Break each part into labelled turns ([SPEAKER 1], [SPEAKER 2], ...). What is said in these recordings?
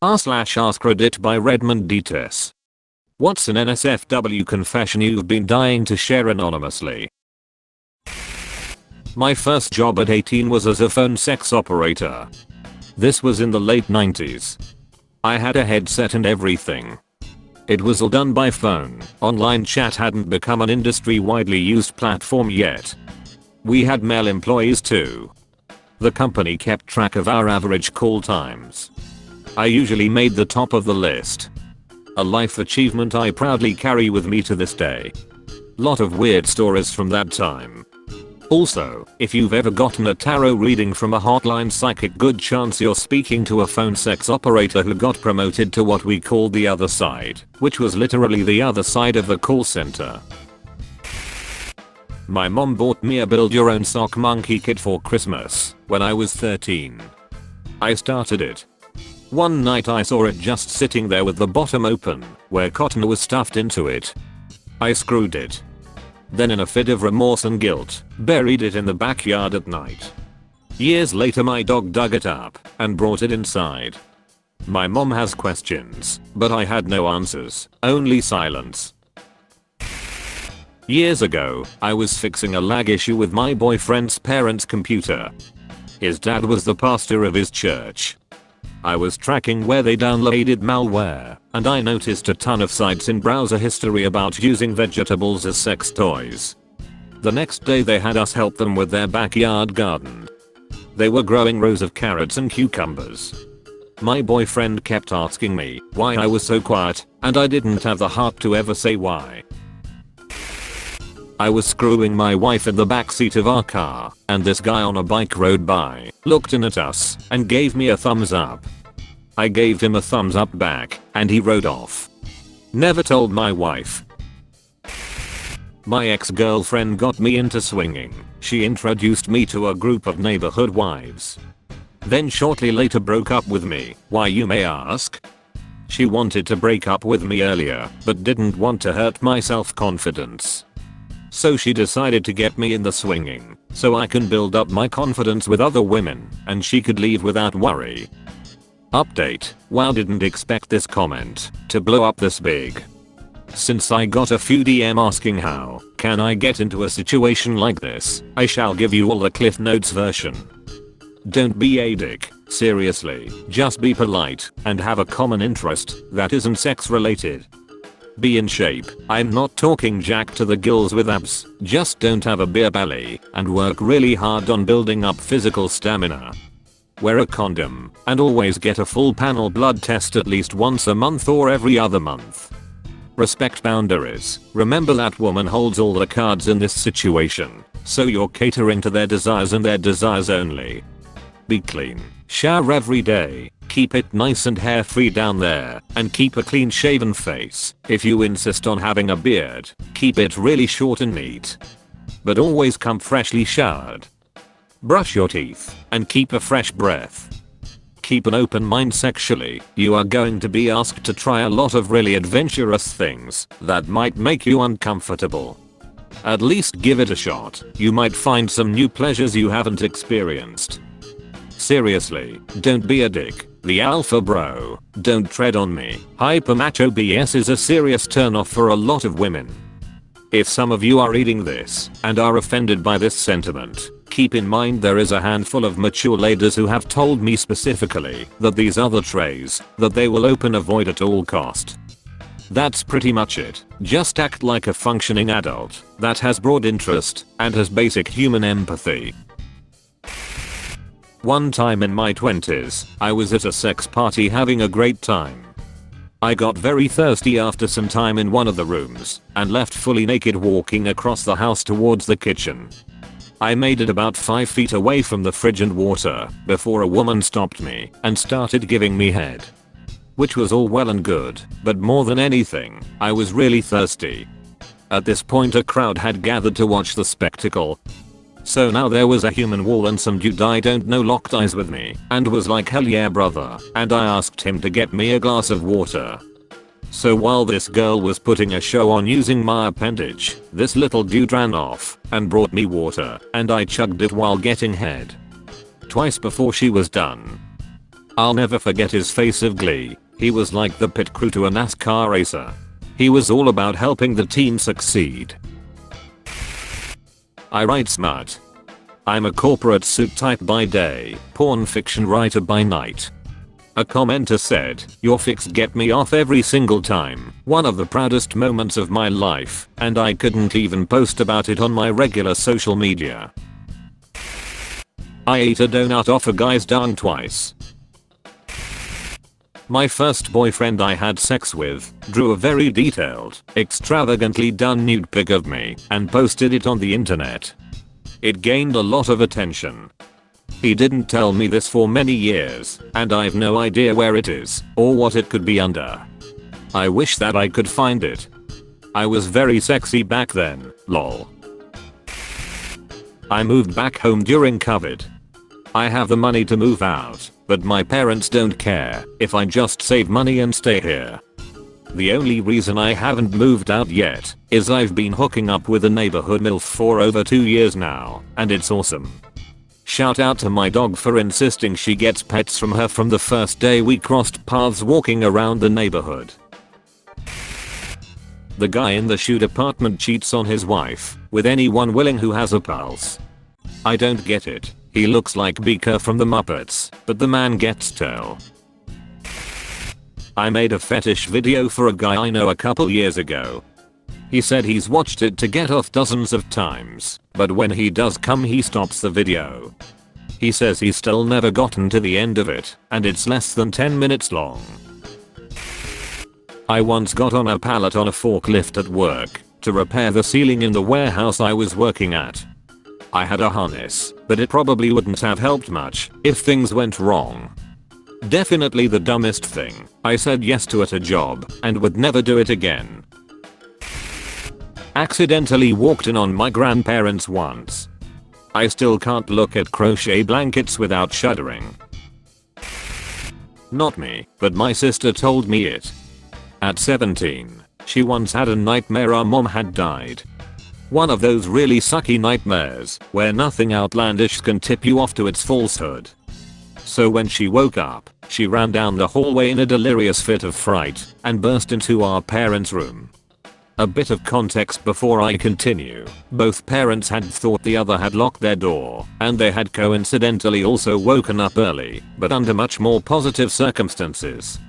[SPEAKER 1] r/AskReddit by Redmond Dtes. What's an NSFW confession you've been dying to share anonymously? My first job at 18 was as a phone sex operator. This was in the late 90s. I had a headset and everything. It was all done by phone. Online chat hadn't become an industry widely used platform yet. We had male employees too. The company kept track of our average call times. I usually made the top of the list. A life achievement I proudly carry with me to this day. Lot of weird stories from that time. Also, if you've ever gotten a tarot reading from a hotline psychic, good chance you're speaking to a phone sex operator who got promoted to what we called the other side, which was literally the other side of the call center. My mom bought me a build your own sock monkey kit for Christmas when I was 13. I started it. One night I saw it just sitting there with the bottom open, where cotton was stuffed into it. I screwed it. Then in a fit of remorse and guilt, buried it in the backyard at night. Years later my dog dug it up and brought it inside. My mom has questions, but I had no answers, only silence. Years ago, I was fixing a lag issue with my boyfriend's parents' computer. His dad was the pastor of his church. I was tracking where they downloaded malware, and I noticed a ton of sites in browser history about using vegetables as sex toys. The next day they had us help them with their backyard garden. They were growing rows of carrots and cucumbers. My boyfriend kept asking me why I was so quiet, and I didn't have the heart to ever say why. I was screwing my wife in the backseat of our car, and this guy on a bike rode by, looked in at us, and gave me a thumbs up. I gave him a thumbs up back, and he rode off. Never told my wife. My ex-girlfriend got me into swinging. She introduced me to a group of neighborhood wives. Then shortly later broke up with me. Why, you may ask? She wanted to break up with me earlier, but didn't want to hurt my self-confidence. So she decided to get me in the swinging, so I can build up my confidence with other women, and she could leave without worry. Update: wow, didn't expect this comment to blow up this big. Since I got a few DM asking how can I get into a situation like this, I shall give you all the Cliff Notes version. Don't be a dick, seriously, just be polite and have a common interest that isn't sex related. Be in shape. I'm not talking jack to the gills with abs, just don't have a beer belly and work really hard on building up physical stamina. Wear a condom and always get a full panel blood test at least once a month or every other month. Respect boundaries. Remember that woman holds all the cards in this situation, so you're catering to their desires and their desires only. Be clean. Shower every day. Keep it nice and hair free down there, and keep a clean shaven face. If you insist on having a beard, keep it really short and neat. But always come freshly showered. Brush your teeth and keep a fresh breath. Keep an open mind sexually. You are going to be asked to try a lot of really adventurous things that might make you uncomfortable. At least give it a shot. You might find some new pleasures you haven't experienced. Seriously, don't be a dick. The alpha bro, don't tread on me. Hyper macho BS is a serious turnoff for a lot of women. If some of you are reading this and are offended by this sentiment, keep in mind there is a handful of mature ladies who have told me specifically that these are the trays that they will open avoid at all cost. That's pretty much it. Just act like a functioning adult that has broad interest and has basic human empathy. One time in my 20s, I was at a sex party having a great time. I got very thirsty after some time in one of the rooms and left fully naked walking across the house towards the kitchen. I made it about 5 feet away from the fridge and water before a woman stopped me and started giving me head. Which was all well and good, but more than anything, I was really thirsty. At this point a crowd had gathered to watch the spectacle. So now there was a human wall and some dude I don't know locked eyes with me and was like, hell yeah brother, and I asked him to get me a glass of water. So while this girl was putting a show on using my appendage, this little dude ran off and brought me water, and I chugged it while getting head. Twice before she was done. I'll never forget his face of glee. He was like the pit crew to a NASCAR racer. He was all about helping the team succeed. I write smut. I'm a corporate suit type by day, porn fiction writer by night. A commenter said, "Your fics get me off every single time. One of the proudest moments of my life, and I couldn't even post about it on my regular social media." I ate a donut off a guy's dung twice. My first boyfriend I had sex with drew a very detailed, extravagantly done nude pic of me and posted it on the internet. It gained a lot of attention. He didn't tell me this for many years, and I've no idea where it is or what it could be under. I wish that I could find it. I was very sexy back then, lol. I moved back home during COVID. I have the money to move out, but my parents don't care if I just save money and stay here. The only reason I haven't moved out yet is I've been hooking up with a neighborhood MILF for over 2 years now, and it's awesome. Shout out to my dog for insisting she gets pets from her from the first day we crossed paths walking around the neighborhood. The guy in the shoe department cheats on his wife with anyone willing who has a pulse. I don't get it. He looks like Beaker from the Muppets, but the man gets tail. I made a fetish video for a guy I know a couple years ago. He said he's watched it to get off dozens of times, but when he does come he stops the video. He says he's still never gotten to the end of it, and it's less than 10 minutes long. I once got on a pallet on a forklift at work to repair the ceiling in the warehouse I was working at. I had a harness, but it probably wouldn't have helped much if things went wrong. Definitely the dumbest thing. I said yes to at a job and would never do it again. Accidentally walked in on my grandparents once. I still can't look at crochet blankets without shuddering. Not me, but my sister told me it. At 17, she once had a nightmare our mom had died. One of those really sucky nightmares where nothing outlandish can tip you off to its falsehood. So when she woke up, she ran down the hallway in a delirious fit of fright and burst into our parents' room. A bit of context before I continue. Both parents had thought the other had locked their door, and they had coincidentally also woken up early, but under much more positive circumstances.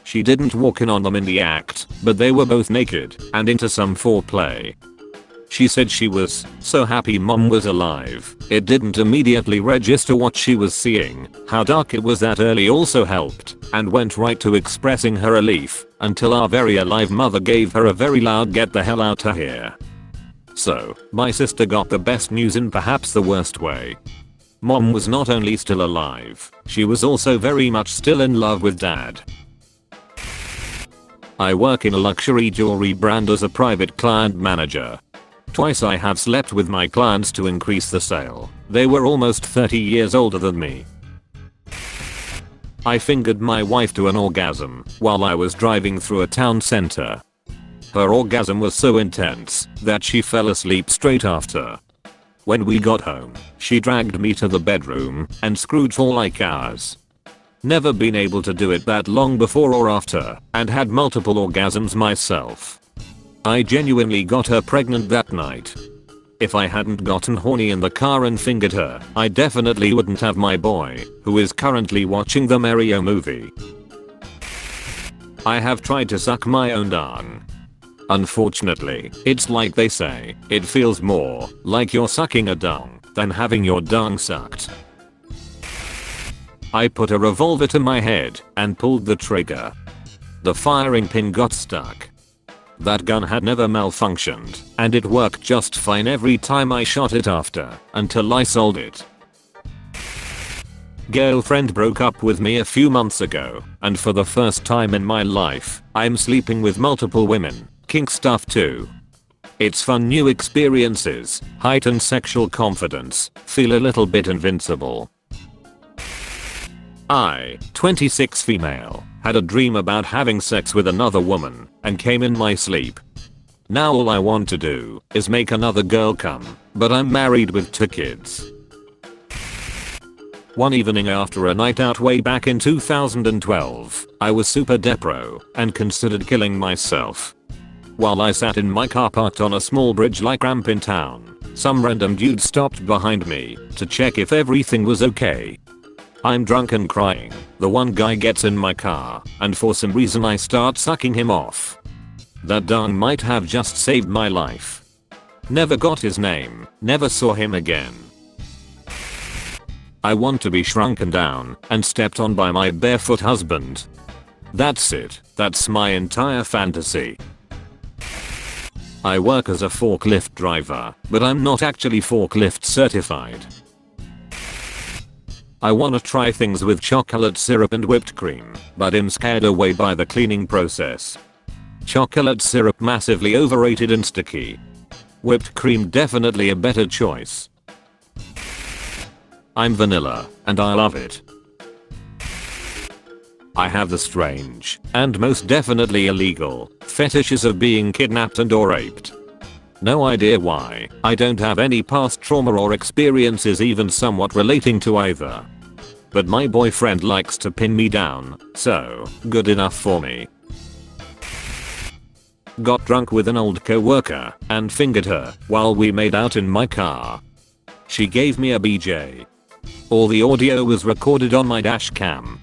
[SPEAKER 1] She didn't walk in on them in the act, but they were both naked and into some foreplay. She said she was so happy mom was alive. It didn't immediately register what she was seeing. How dark it was that early also helped, and went right to expressing her relief until our very alive mother gave her a very loud "get the hell out of here." So, my sister got the best news in perhaps the worst way. Mom was not only still alive, she was also very much still in love with dad. I work in a luxury jewelry brand as a private client manager. Twice I have slept with my clients to increase the sale. They were almost 30 years older than me. I fingered my wife to an orgasm while I was driving through a town center. Her orgasm was so intense that she fell asleep straight after. When we got home, she dragged me to the bedroom and screwed for like hours. Never been able to do it that long before or after, and had multiple orgasms myself. I genuinely got her pregnant that night. If I hadn't gotten horny in the car and fingered her, I definitely wouldn't have my boy, who is currently watching the Mario movie. I have tried to suck my own dung. Unfortunately, it's like they say, it feels more like you're sucking a dung than having your dung sucked. I put a revolver to my head and pulled the trigger. The firing pin got stuck. That gun had never malfunctioned, and it worked just fine every time I shot it after, until I sold it. Girlfriend broke up with me a few months ago, and for the first time in my life, I'm sleeping with multiple women, kink stuff too. It's fun new experiences, heightened sexual confidence, feel a little bit invincible. I, 26 female, had a dream about having sex with another woman and came in my sleep. Now all I want to do is make another girl come, but I'm married with 2 kids. One evening after a night out way back in 2012, I was super depro and considered killing myself. While I sat in my car parked on a small bridge-like ramp in town, some random dude stopped behind me to check if everything was okay. I'm drunk and crying. The one guy gets in my car, and for some reason I start sucking him off. That darn might have just saved my life. Never got his name, never saw him again. I want to be shrunken down and stepped on by my barefoot husband. That's it, that's my entire fantasy. I work as a forklift driver, but I'm not actually forklift certified. I wanna try things with chocolate syrup and whipped cream, but am scared away by the cleaning process. Chocolate syrup massively overrated and sticky. Whipped cream definitely a better choice. I'm vanilla, and I love it. I have the strange, and most definitely illegal, fetishes of being kidnapped and or raped. No idea why, I don't have any past trauma or experiences even somewhat relating to either. But my boyfriend likes to pin me down, so, good enough for me. Got drunk with an old co-worker and fingered her while we made out in my car. She gave me a BJ. All the audio was recorded on my dash cam.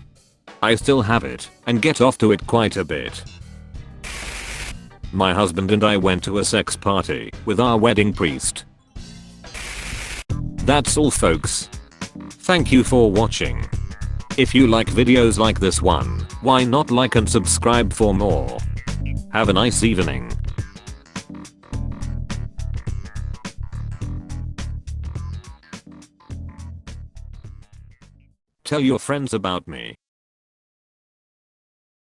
[SPEAKER 1] I still have it and get off to it quite a bit. My husband and I went to a sex party with our wedding priest. That's all folks. Thank you for watching. If you like videos like this one, why not like and subscribe for more. Have a nice evening. Tell your friends about me.